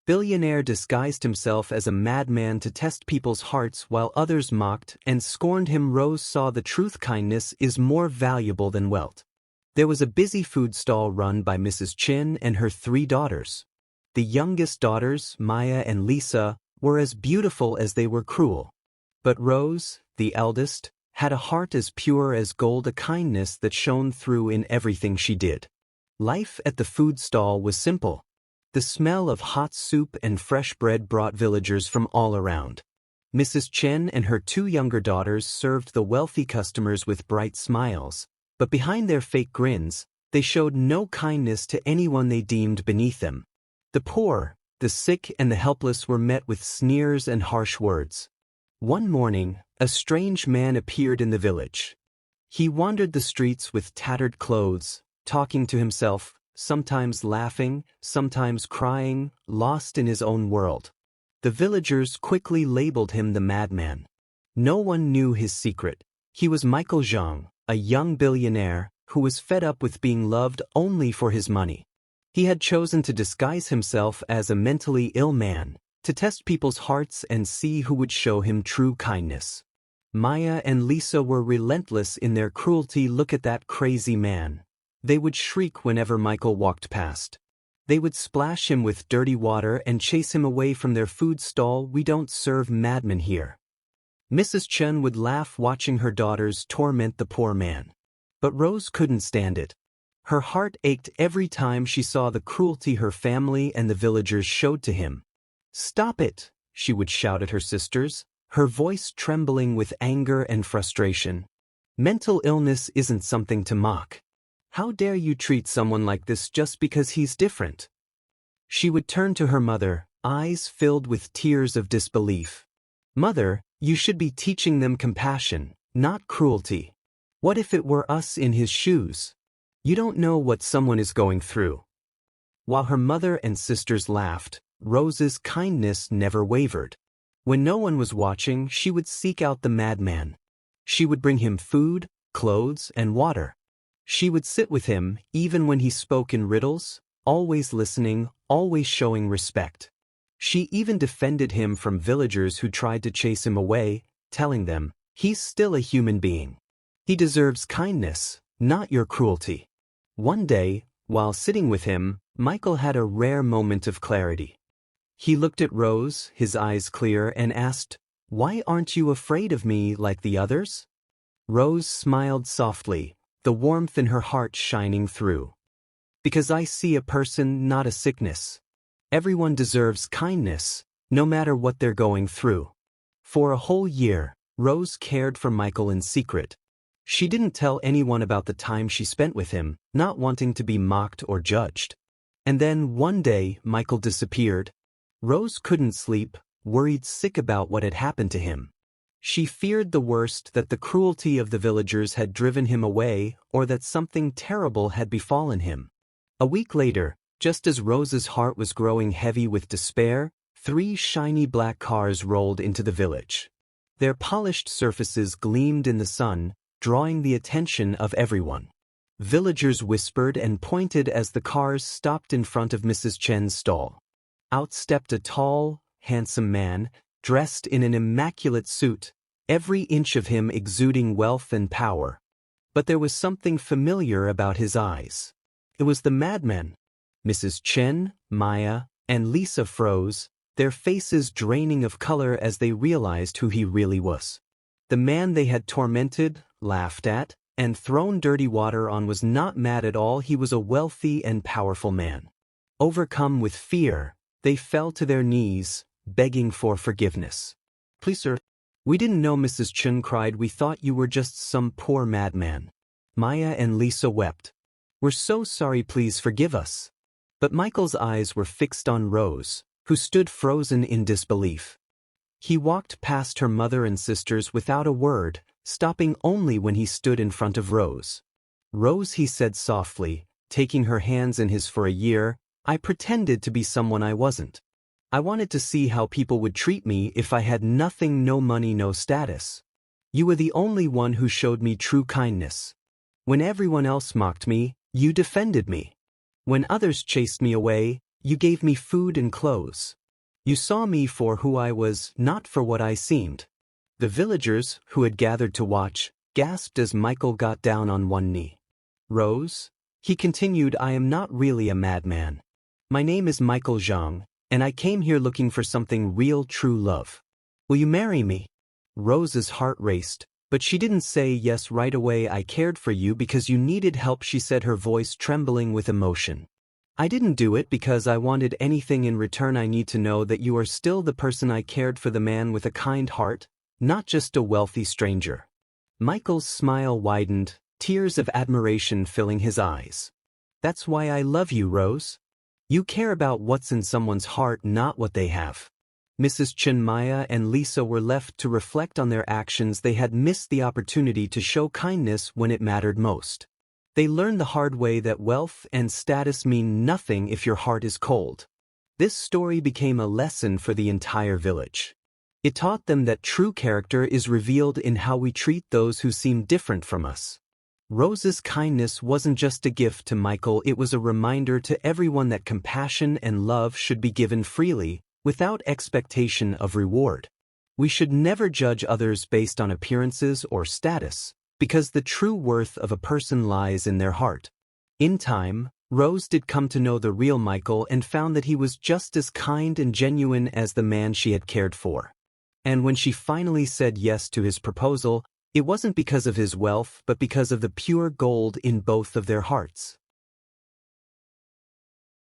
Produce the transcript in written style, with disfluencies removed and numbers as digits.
Billionaire disguised himself as a madman to test people's hearts while others mocked and scorned him. Rose saw the truth: kindness is more valuable than wealth. There was a busy food stall run by Mrs. Chin and her 3 daughters. The youngest daughters, Maya and Lisa, were as beautiful as they were cruel. But Rose, the eldest, had a heart as pure as gold, a kindness that shone through in everything she did. Life at the food stall was simple. The smell of hot soup and fresh bread brought villagers from all around. Mrs. Chen and her 2 younger daughters served the wealthy customers with bright smiles, but behind their fake grins, they showed no kindness to anyone they deemed beneath them. The poor, the sick and the helpless were met with sneers and harsh words. One morning, a strange man appeared in the village. He wandered the streets with tattered clothes, talking to himself, sometimes laughing, sometimes crying, lost in his own world. The villagers quickly labeled him the madman. No one knew his secret. He was Michael Zhang, a young billionaire who was fed up with being loved only for his money. He had chosen to disguise himself as a mentally ill man, to test people's hearts and see who would show him true kindness. Maya and Lisa were relentless in their cruelty. Look at that crazy man. They would shriek whenever Michael walked past. They would splash him with dirty water and chase him away from their food stall. We don't serve madmen here. Mrs. Chen would laugh watching her daughters torment the poor man. But Rose couldn't stand it. Her heart ached every time she saw the cruelty her family and the villagers showed to him. "Stop it," she would shout at her sisters, her voice trembling with anger and frustration. "Mental illness isn't something to mock. How dare you treat someone like this just because he's different?" She would turn to her mother, eyes filled with tears of disbelief. "Mother, you should be teaching them compassion, not cruelty. What if it were us in his shoes? You don't know what someone is going through." While her mother and sisters laughed, Rose's kindness never wavered. When no one was watching, she would seek out the madman. She would bring him food, clothes, and water. She would sit with him, even when he spoke in riddles, always listening, always showing respect. She even defended him from villagers who tried to chase him away, telling them, "He's still a human being. He deserves kindness, not your cruelty." One day, while sitting with him, Michael had a rare moment of clarity. He looked at Rose, his eyes clear, and asked, "Why aren't you afraid of me like the others?" Rose smiled softly, the warmth in her heart shining through. "Because I see a person, not a sickness. Everyone deserves kindness, no matter what they're going through." For a whole year, Rose cared for Michael in secret. She didn't tell anyone about the time she spent with him, not wanting to be mocked or judged. And then one day, Michael disappeared. Rose couldn't sleep, worried sick about what had happened to him. She feared the worst, that the cruelty of the villagers had driven him away, or that something terrible had befallen him. A week later, just as Rose's heart was growing heavy with despair, 3 shiny black cars rolled into the village. Their polished surfaces gleamed in the sun, drawing the attention of everyone. Villagers whispered and pointed as the cars stopped in front of Mrs. Chen's stall. Out stepped a tall, handsome man, dressed in an immaculate suit, every inch of him exuding wealth and power. But there was something familiar about his eyes. It was the madman. Mrs. Chen, Maya, and Lisa froze, their faces draining of color as they realized who he really was. The man they had tormented, laughed at, and thrown dirty water on was not mad at all. He was a wealthy and powerful man. Overcome with fear, they fell to their knees, begging for forgiveness. "Please, sir, we didn't know," Mrs. Chen cried. "We thought you were just some poor madman." Maya and Lisa wept. "We're so sorry, please forgive us." But Michael's eyes were fixed on Rose, who stood frozen in disbelief. He walked past her mother and sisters without a word, stopping only when he stood in front of Rose. "Rose," he said softly, taking her hands in his. "For a year, I pretended to be someone I wasn't. I wanted to see how people would treat me if I had nothing, no money, no status. You were the only one who showed me true kindness. When everyone else mocked me, you defended me. When others chased me away, You gave me food and clothes. You saw me for who I was, not for what I seemed. The villagers, who had gathered to watch, gasped as Michael got down on one knee. Rose? He continued, I am not really a madman. My name is Michael Zhang, and I came here looking for something real, true love. Will you marry me? Rose's heart raced, but she didn't say yes right away. I cared for you because you needed help, she said, her voice trembling with emotion. I didn't do it because I wanted anything in return. I need to know that you are still the person I cared for, the man with a kind heart, not just a wealthy stranger. Michael's smile widened, tears of admiration filling his eyes. That's why I love you, Rose. You care about what's in someone's heart, not what they have. Mrs. Chinmaya and Lisa were left to reflect on their actions. They had missed the opportunity to show kindness when it mattered most. They learned the hard way that wealth and status mean nothing if your heart is cold. This story became a lesson for the entire village. It taught them that true character is revealed in how we treat those who seem different from us. Rose's kindness wasn't just a gift to Michael, it was a reminder to everyone that compassion and love should be given freely, without expectation of reward. We should never judge others based on appearances or status, because the true worth of a person lies in their heart. In time, Rose did come to know the real Michael and found that he was just as kind and genuine as the man she had cared for. And when she finally said yes to his proposal, it wasn't because of his wealth but because of the pure gold in both of their hearts.